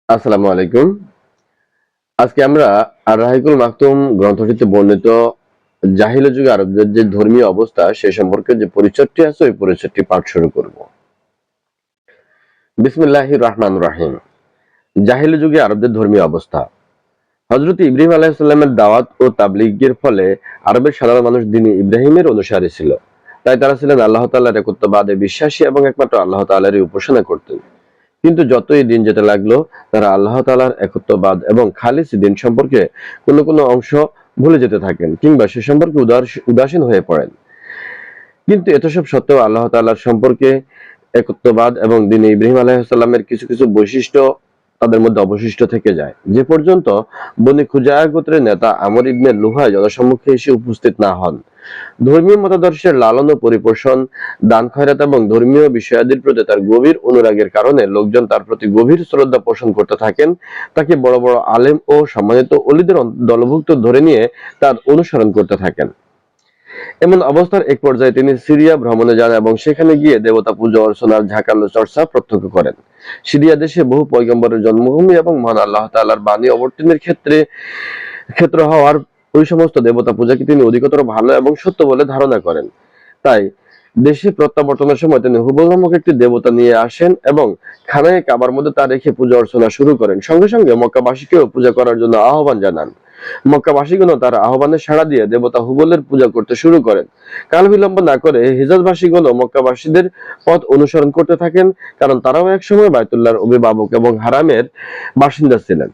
আসসালামু আলাইকুম। আজকে আমরা আর রাহিকুল মাকতুম গ্রন্থটিতে বর্ণিত জাহিলি যুগে আরবদের যে ধর্মীয় অবস্থা সে সম্পর্কে যে পরিচ্ছদটি আছে ওই পরিচ্ছদটি পাঠ শুরু করব। বিসমিল্লাহির রহমানির রহিম। জাহিলি যুগে আরবদের ধর্মীয় অবস্থা। হযরত ইব্রাহিম আলাইহিস সালামের দাওয়াত ও তাবলীগের ফলে আরবের সাধারণ মানুষ দ্বীনে ইব্রাহিমের অনুসারী ছিল। তাই তারা ছিলেন আল্লাহ তাআলার একত্ববাদে বিশ্বাসী এবং একমাত্র আল্লাহ তাআলারই উপাসনা করতেন। কিন্তু যতই দিন যেতে লাগলো তারা আল্লাহ তাআলার একত্ববাদ এবং খালিস দিন সম্পর্কে কোনো কোনো অংশ ভুলে যেতে থাকেন কিংবা সে সম্পর্কে উদাসীন হয়ে পড়েন। কিন্তু এত সব সত্ত্বেও আল্লাহ তাআলার সম্পর্কে একত্ববাদ এবং দ্বীনে ইব্রাহিম আলাইহিস সালামের কিছু কিছু বৈশিষ্ট্য তাদের মধ্যে অবশিষ্ট থেকে যায়, যে পর্যন্ত বনী খুজায়া গোত্রের নেতা আমর ইবনে লুহাই জনসম্মুখে এসে উপস্থিত না হন। ধর্মীয় মতাদর্শের লালন ও পরিপোষণ, দান খয়রাত এবং ধর্মীয় বিষয়াদির প্রতি তার গভীর অনুরাগের কারণে লোকজন তার প্রতি গভীর শ্রদ্ধা পোষণ করতে থাকেন। তাকে বড় বড় আলেম ও সম্মানিত ওলীদের দলভুক্ত ধরে নিয়ে তার অনুসরণ করতে থাকেন। এমন অবস্থার এক পর্যায়ে তিনি সিরিয়া ভ্রমণে যান এবং সেখানে গিয়ে দেবতা পূজা অর্চনার ঝাঁকালো চর্চা প্রত্যক্ষ করেন। সিরিয়া দেশে বহু পয়গম্বরের জন্মভূমি এবং মহান আল্লাহ তাআলার বাণী অবতীর্ণের ক্ষেত্র হওয়ার ওই সমস্ত দেবতা পূজাকে তিনি অধিকতর ভালো এবং সত্য বলে ধারণা করেন। তাই দেশে প্রত্যাবর্তনের সময় তিনি হুবল নামক একটি দেবতা নিয়ে আসেন এবং খানায় কাবার মধ্যে তা রেখে পূজা অর্চনা শুরু করেন। সঙ্গে সঙ্গে মক্কাবাসীকেও পূজা করার জন্য আহ্বান জানান। মক্কাবাসীগণ তার আহ্বানে সাড়া দিয়ে দেবতা হুবলের পূজা করতে শুরু করেন। কাল বিলম্ব না করে হিজাজবাসীগণ মক্কাবাসীদের পথ অনুসরণ করতে থাকেন, কারণ তারাও একসময় বায়তুল্লাহর অভিভাবক এবং হারামের বাসিন্দা ছিলেন।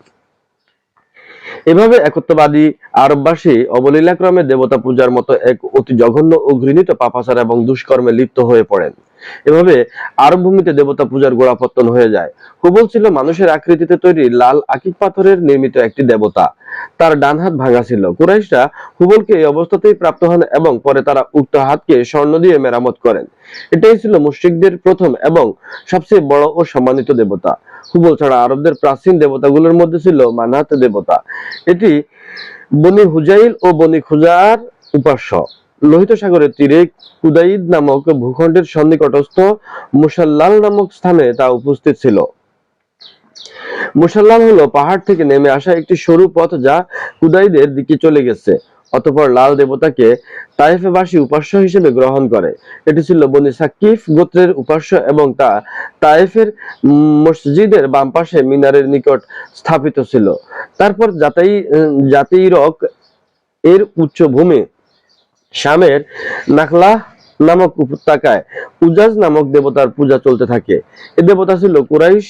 এভাবে একত্ববাদী আরববাসী অবলীলাক্রমে দেবতা পূজার মতো এক অতি জঘন্য ও ঘৃণিত পাপাচার এবং দুষ্কর্মে লিপ্ত হয়ে পড়েন। এভাবে আরব ভূমিতে দেবতা পূজার গোড়াপত্তন হয়ে যায়। হুবল ছিল মানুষের আকৃতিতে তৈরি লাল আকিক পাথরের নির্মিত একটি দেবতা। তার ডান হাত ভাঙা ছিল। কুরাইশরা হুবলকে এই অবস্থাতেই প্রাপ্ত হন এবং পরে তারা উক্ত হাতকে স্বর্ণ দিয়ে মেরামত করেন। এটাই ছিল মুশরিকদের প্রথম এবং সবচেয়ে বড় ও সম্মানিত দেবতা। হুবল ছাড়া আরবদের প্রাচীন দেবতাগুলোর মধ্যে ছিল মানাত দেবতা। এটি বনি হুজাইল ও বনি খুজার উপাস্য। লোহিত সাগরের তীরে কুদাইদ নামক ভূখণ্ডের সন্নিকটস্থ মুসাল্লাল নামক স্থানে তা উপস্থিত ছিল। মুসাল্লাল হলো পাহাড় থেকে নেমে আসা একটি সরু পথ যা কুদাইদের দিকে চলে গেছে। অতঃপর লাল দেবতাকে তায়েফবাসী উপাস্য হিসেবে গ্রহণ করে। এটি ছিল বনি সাকিফ গোত্রের উপাস্য এবং তা তায়েফের মসজিদের বাম পাশে মিনারের নিকট স্থাপিত ছিল। তারপর জাতিরক এর উচ্চভূমি শামের নাখলা নামক উপত্যকায় উজাজ নামক দেবতার পূজা চলতে থাকে। এ দেবতা ছিল কুরাইশ,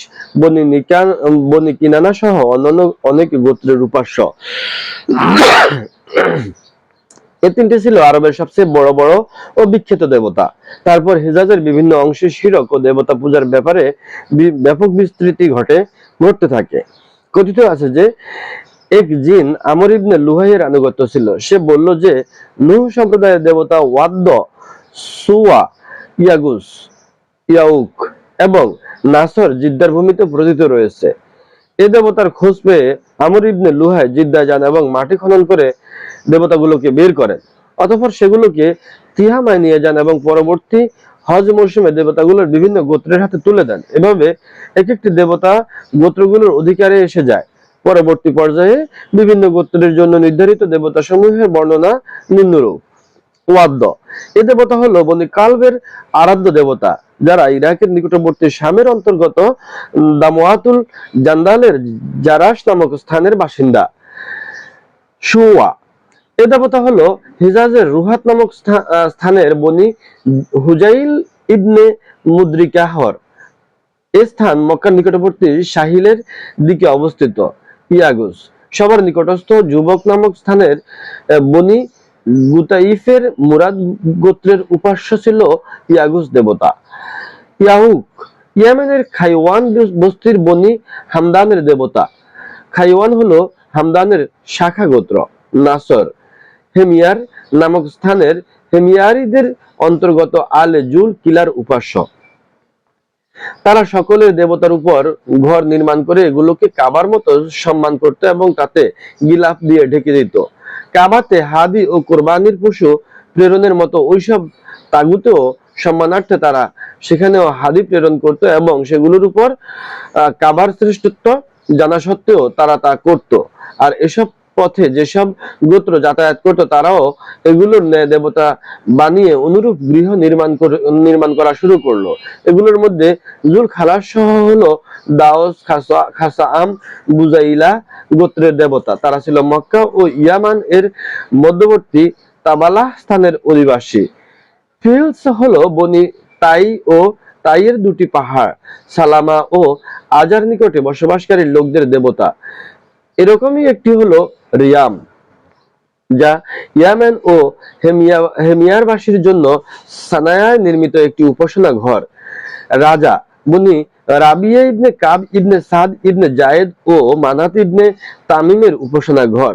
বনি কিনানা সহ অন্যান্য অনেক গোত্রের উপাস্য। এ তিনটি ছিল আরবের সবচেয়ে বড় বড় ও বিখ্যাত দেবতা। তারপর হিজাজের বিভিন্ন অংশে শিরক ও দেবতা পূজার ব্যাপারে ব্যাপক বিস্তৃতি ঘটতে থাকে। কথিত আছে যে এক জিন আমর ইবনে লুহাইয়ের আনুগত্য ছিল। সে বলল যে নূহ সম্প্রদায়ের দেবতা ওয়াদ্দ, সুওয়া, ইয়াগুস, ইয়াউক এবং নাসর জিদ্দার ভূমিতে প্রথিত রয়েছে। এ দেবতার খোঁজ পেয়ে আমর ইবনে লুহাই জিদ্দায় যান এবং মাটি খনন করে দেবতাগুলোকে বের করেন। অতঃপর সেগুলোকে তিহামায় নিয়ে যান এবং পরবর্তী হজ মৌসুমে দেবতাগুলোর বিভিন্ন গোত্রের হাতে তুলে দেন। এভাবে এক একটি দেবতা গোত্রগুলোর অধিকারে এসে যায়। পরবর্তী পর্যায়ে বিভিন্ন গোত্রের জন্য নির্ধারিত দেবতা সমূহের বর্ণনা নিম্নরূপ। ওয়াদ্দ এ দেবতা হলো বনি কালবের আরাধ্য দেবতা, যারা ইরাকের নিকটবর্তী শামের অন্তর্গত দামওয়াতুল জান্দালের জারাস নামক স্থানের বাসিন্দা। শুয়া এ দেবতা হলো হিজাজের রুহাত নামক স্থানের বনি হুজাইল ইবনে মুদ্রিকাহর। এ স্থান মক্কার নিকটবর্তী সাহিলের দিকে অবস্থিত। ইয়াগুস সবার নিকটস্থ যুবক নামক স্থানের বনি গুতাইফের মুরাদ গোত্রের উপাস্য ছিল ইয়াগুস দেবতা। ইয়াহুক ইয়েমেনের খাইওয়ান বস্তির বনি হামদানের দেবতা। খাইওয়ান হলো হামদানের শাখা গোত্র। নাসর হেমিয়ার নামক স্থানের হেমিয়ারিদের অন্তর্গত আলে জুল কিলার উপাস্য। তারা সকলের দেবতার উপর ঘর নির্মাণ করে এগুলোকে কাবার মতো সম্মান করত এবং তাতে গিলাফ দিয়ে ঢেকে দিত। কাবাতে হাদি ও কোরবানির পশু প্রেরণের মতো ওইসব তাগুতেও সম্মানার্থে তারা সেখানেও হাদি প্রেরণ করত এবং সেগুলোর উপর কাবার শ্রেষ্ঠত্ব জানা সত্ত্বেও তারা তা করত। আর এসব পথে যেসব গোত্র যাতায়াত করত তারাও এগুলোর ন্যায় দেবতা বানিয়ে অনুরূপ গৃহ নির্মাণ করা শুরু করলো। এগুলোর মধ্যে জুল খালাস সহ হলো দাওস, খাসাআম, বুজাইলা গোত্রের দেবতা। তারা ছিল মক্কা ও ইয়ামান এর মধ্যবর্তী তাবালাহ স্থানের অধিবাসী। ফিলস হলো বনি তাই ও তাইয়ের দুটি পাহাড়, সালামা ও আজার নিকটে বসবাসকারী লোকদের দেবতা। এরকমই একটি হলো রিয়াম, যা ইয়ামেন ও হেমিয়ার বাসীর জন্য সানায়ায় নির্মিত একটি উপাসনা ঘর। রাজা বনি রাবিয়া ইবনে কাব ইবনে সাদ ইবনে জায়েদ ও মানাত ইবনে তামিমের উপাসনা ঘর।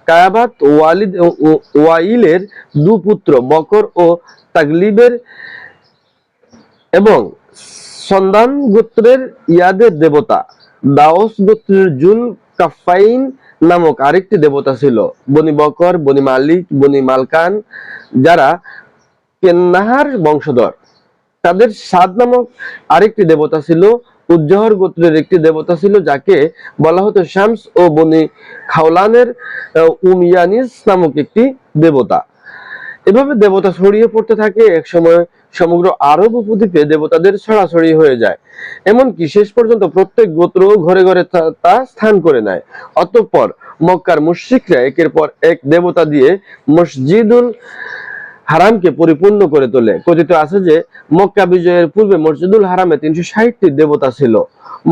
কায়াবাত ওয়াইলের দুপুত্র বকর ও তাগলিবের এবং সন্দান গোত্রের ইয়াদের দেবতা। দাওস গোত্রের জুল কাফাইন নামক আরেকটি দেবতা ছিল। বনি বকর, বনি মালিক, বনি মালকান, যারা কেন্নাহার বংশধর, তাদের সাদ নামক আরেকটি দেবতা ছিল। উজ্জহর গোত্রের একটি দেবতা ছিল যাকে বলা হতো শামস ও বনি খাওলানের উমিয়ানিস নামক একটি দেবতা। এভাবে দেবতা ছড়িয়ে পড়তে থাকে। একসময় সমগ্র আরব উপদ্বীপে দেবতাদের ছড়াছড়ি হয়ে যায়, এমনকি শেষ পর্যন্ত প্রত্যেক গোত্র ঘরে ঘরে তা স্থান করে নেয়। অতঃপর মক্কার মুশরিকরা একের পর এক দেবতা দিয়ে মসজিদুল হারামকে পরিপূর্ণ করে তোলে। কথিত আছে যে মক্কা বিজয়ের পূর্বে মসজিদুল হারামে 360টি দেবতা ছিল।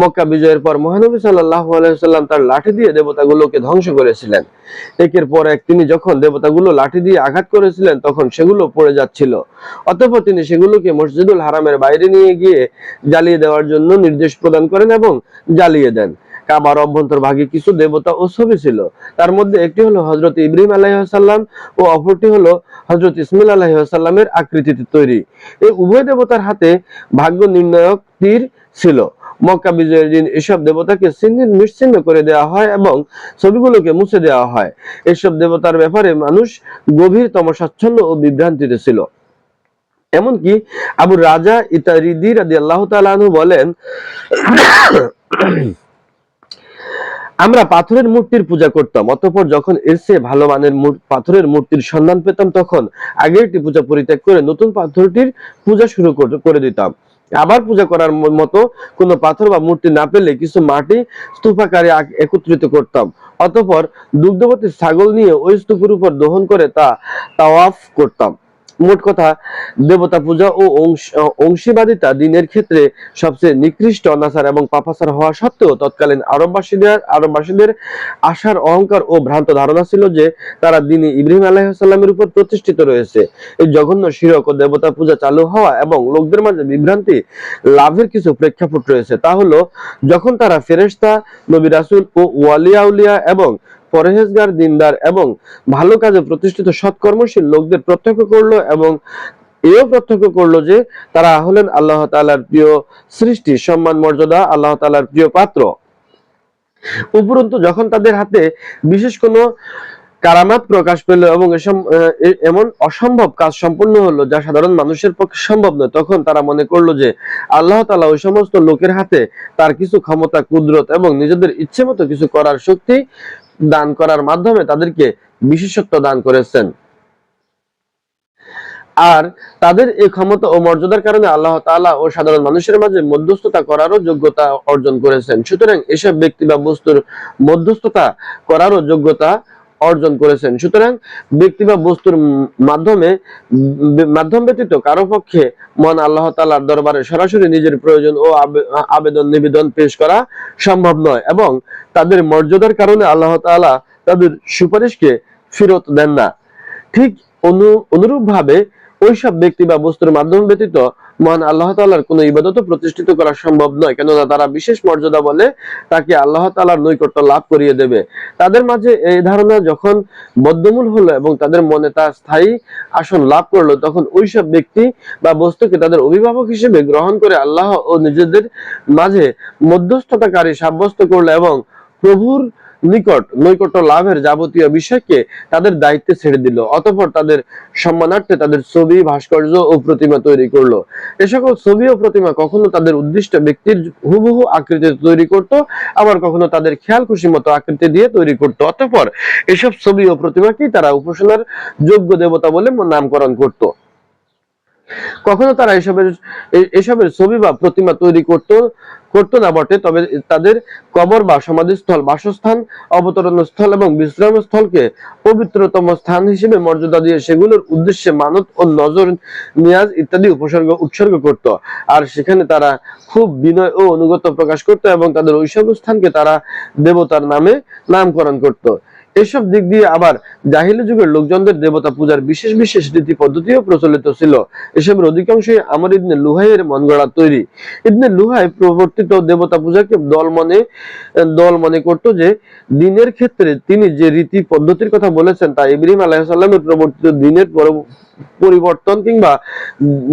মক্কা বিজয়ের পর মহানবী সাল্লাল্লাহু আলাইহি সাল্লাম তার লাঠি দিয়ে দেবতাগুলোকে ধ্বংস করেছিলেন। একের পর এক তিনি যখন দেবতাগুলো লাঠি দিয়ে আঘাত করেছিলেন তখন সেগুলো পড়ে যাচ্ছিল। অতঃপর তিনি সেগুলোকে মসজিদুল হারামের বাইরে নিয়ে গিয়ে জ্বালিয়ে দেওয়ার জন্য নির্দেশ প্রদান করেন এবং জ্বালিয়ে দেন। কাবার অভ্যন্তরভাগে কিছু দেবতা ও ছবি ছিল। তার মধ্যে একটি হলো হযরত ইব্রাহিম আলাইহিস সালাম ও অপরটি হলো হযরত ইসমাঈল আলাইহিস সালামের আকৃতিতে তৈরি। এই উভয় দেবতার হাতে ভাগ্য নির্ণায়ক তীর ছিল। মক্কা বিজয়ের দিন এসব দেবতাকে নিশ্চিহ্ন করে দেওয়া হয় এবং ছবিগুলোকে মুছে দেওয়া হয়। এসব দেবতার ব্যাপারে মানুষ গভীর তমসাচ্ছন্ন ও বিভ্রান্তিতে ছিল। এমনকি আবু রাজা ইতারিদি রাদিয়াল্লাহু তাআলা আনহু বলেন, আমরা পাথরের মূর্তির পূজা করতাম, অতঃপর যখন এর চেয়ে ভালো মানের পাথরের মূর্তির সন্ধান পেতাম তখন আগেরটি পূজা পরিত্যাগ করে নতুন পাথরটির পূজা শুরু করে দিতাম। আবার পূজা করার মতো কোনো পাথর বা মূর্তি না পেলে কিছু মাটি স্তূপাকারে একত্রিত করতাম। অতঃপর দুগ্ধবতী ছাগল নিয়ে ওই স্তূপের উপর দহন করে তা তাওয়াফ করতাম। মোট কথা, দেবতা পূজা ও অংশীবাদিতা দিনের ক্ষেত্রে সবচেয়ে নিকৃষ্ট অনাচার এবং পাপাচার হওয়া সত্ত্বেও তৎকালীন আরববাসীদের আশার অহংকার ও ভ্রান্ত ধারণা ছিল যে তারা দ্বীনে ইব্রাহিম আলাইহিস সালামের উপর প্রতিষ্ঠিত রয়েছে। এই জঘন্য শিরক ও দেবতা পূজা চালু হওয়া এবং লোকদের মাঝে বিভ্রান্তি লাভের কিছু প্রেক্ষাপট রয়েছে। তা হলো, যখন তারা ফেরেশতা, নবী রাসূল ও ওয়ালিয়া উলিয়া এবং পরহেজগার, দিনদার এবং ভালো কাজে প্রতিষ্ঠিত সৎকর্মশীল লোকদের প্রত্যক্ষ করলো এবং এও প্রত্যক্ষ করলো যে তারা হলেন আল্লাহ তাআলার প্রিয় সৃষ্টি, সম্মান মর্যাদা আল্লাহ তাআলার প্রিয় পাত্র। উপরন্তু যখন তাদের হাতে বিশেষ কোনো কারামাত প্রকাশ পেল এবং এমন অসম্ভব কাজ সম্পন্ন হলো যা সাধারণ মানুষের পক্ষে সম্ভব নয়, তখন তারা মনে করলো যে আল্লাহ তাআলা ওই সমস্ত লোকের হাতে তার কিছু ক্ষমতা, কুদরত এবং নিজেদের ইচ্ছে মতো কিছু করার শক্তি দান করার মাধ্যমে তাদেরকে বিশেষত্ব দান করেছেন। আর তাদের এই ক্ষমতা ও মর্যাদার কারণে আল্লাহ তাআলা ও সাধারণ মানুষের মাঝে মধ্যস্থতা করারও যোগ্যতা অর্জন করেছেন। সুতরাং এসব ব্যক্তি বা বস্তুর মধ্যস্থতা করারও যোগ্যতা অর্জন করেছেন। সুতরাং ব্যক্তি বা বস্তুর মাধ্যম ব্যতীত কারো পক্ষে মহান আল্লাহ তাআলার দরবারে সরাসরি নিজের প্রয়োজন ও আবেদন নিবেদন পেশ করা সম্ভব নয় এবং তাদের মর্যাদার কারণে আল্লাহ তাআলা তাদের সুপারিশকে ফেরত দেন না। ঠিক অনুরূপভাবে ওইসব ব্যক্তি বা বস্তুর মাধ্যম ব্যতীত মহান আল্লাহ তাআলার কোনো ইবাদত প্রতিষ্ঠিত করা সম্ভব নয়, কেননা তারা বিশেষ মর্যাদা বলে তাকে আল্লাহ তাআলার নৈকট্য লাভ করিয়ে দেবে। তাদের মাঝে এই ধারণা যখন বদ্ধমূল হলো এবং তাদের মনে তা স্থায়ী আসন লাভ করলো, তখন ওইসব ব্যক্তি বা বস্তুকে তাদের অভিভাবক হিসেবে গ্রহণ করে আল্লাহ ও নিজেদের মাঝে মধ্যস্থতাকারী সাব্যস্ত করলো এবং প্রভুর নিকট নৈকট্য লাভের যাবতীয় বিষয়কে তাদের দায়িত্বে ছেড়ে দিল। অতঃপর তাদের সম্মানার্থে তাদের ছবি, ভাস্কর্য ও প্রতিমা তৈরি করলো। এ সকল ছবি ও প্রতিমা কখনো তাদের উদ্দিষ্ট ব্যক্তির হুবহু আকৃতিতে তৈরি করত, আবার কখনো তাদের খেয়াল খুশি মতো আকৃতি দিয়ে তৈরি করত। অতঃপর এসব ছবি ও প্রতিমাকেই তারা উপাসনার যোগ্য দেবতা বলে নামকরণ করত। কখনো তারা এসবের ছবি বা প্রতিমা তৈরি করতো না বটে, তবে তাদের কবর বা সমাধিস্থল, বাসস্থান, অবতরণ স্থল এবং বিশ্রাম স্থলকে পবিত্রতম স্থান হিসেবে মর্যাদা দিয়ে সেগুলোর উদ্দেশ্যে মানত ও নজর নিয়াজ ইত্যাদি উৎসর্গ করত। আর সেখানে তারা খুব বিনয় ও অনুগত্য প্রকাশ করত এবং তাদের ওইসব স্থানকে তারা দেবতার নামে নামকরণ করত। এসব দিক দিয়ে আবার জাহিলি যুগের লোকজনদের দেবতা পূজার বিশেষ বিশেষ রীতি পদ্ধতিও প্রচলিত ছিল। এসবের অধিকাংশই আমর ইবনে লুহাইয়ের মন গড়া তৈরি। ইবনে লুহাই প্রবর্তিত দেবতা পূজাকে দল মনে করত যে দিনের ক্ষেত্রে তিনি যে রীতি পদ্ধতির কথা বলেছেন তা ইব্রাহিম আলাইহিস সালামের প্রবর্তিত দিনের পরিবর্তন কিংবা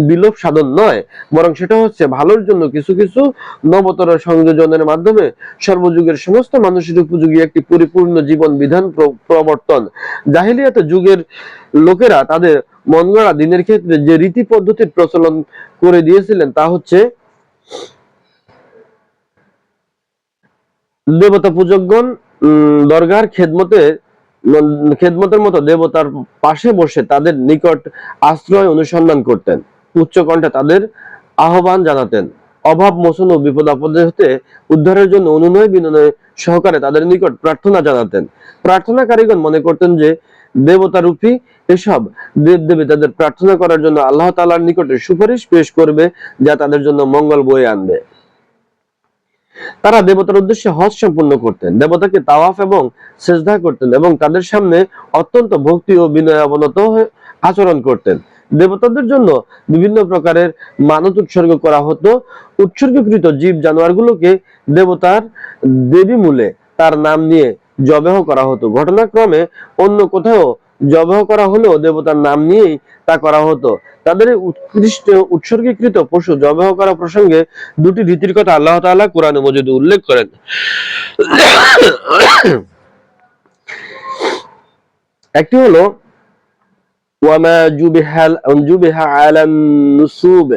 বিলোপ সাধন নয়, বরং সেটা হচ্ছে ভালোর জন্য কিছু কিছু নবতর সংযোজনের মাধ্যমে সর্বযুগের সমস্ত মানুষের উপযোগী একটি পরিপূর্ণ জীবন বিধান প্রবর্তন। জাহিলিয়াতে যুগের লোকেরা তাদের মন গড়া দিনের ক্ষেত্রে যে রীতি পদ্ধতির প্রচলন করে দিয়েছিলেন তা হচ্ছে দেবতা পূজকগণ দরগার খেদমতের মতো দেবতার পাশে বসে তাদের নিকট আশ্রয় অনুসন্ধান করতেন, উচ্চ কণ্ঠে তাদের আহ্বান জানাতেন, অভাব মোচন ও বিপদ আপদে হতে উদ্ধারের জন্য অনুনয় বিনয় সহকারে তাদের নিকট প্রার্থনা জানাতেন। প্রার্থনাকারীগণ মনে করতেন যে দেবতারূপী এসব দেবদেবী তাদের প্রার্থনা করার জন্য আল্লাহ তাআলার নিকটে সুপারিশ পেশ করবে, যা তাদের জন্য মঙ্গল বয়ে আনবে। তারা দেবতার উদ্দেশ্যে হজ সম্পূর্ণ করতেন, দেবতাকে তাওয়াফ এবং সেজদা করতেন এবং তাদের সামনে অত্যন্ত ভক্তি ও বিনয়াবনত আচরণ করতেন। দেবতাদের জন্য বিভিন্ন প্রকারের মানত উৎসর্গ করা হতো। উৎসর্গকৃত জীব জানোয়ারগুলোকে দেবতার দেবী মূলে তার নাম নিয়ে জবেহ করা হতো। ঘটনাক্রমে অন্য কোথাও জবেহ করা হলেও দেবতার নাম নিয়েই তা করা হতো। তাদের উৎকৃষ্ট উৎসর্গীকৃত পশু জবেহ করা প্রসঙ্গে দুটি রীতির কথা আল্লাহ তাআলা কোরআনে মজিদে উল্লেখ করেন। একটি হলো ওয়ামা জুবিহা আলান নুসুব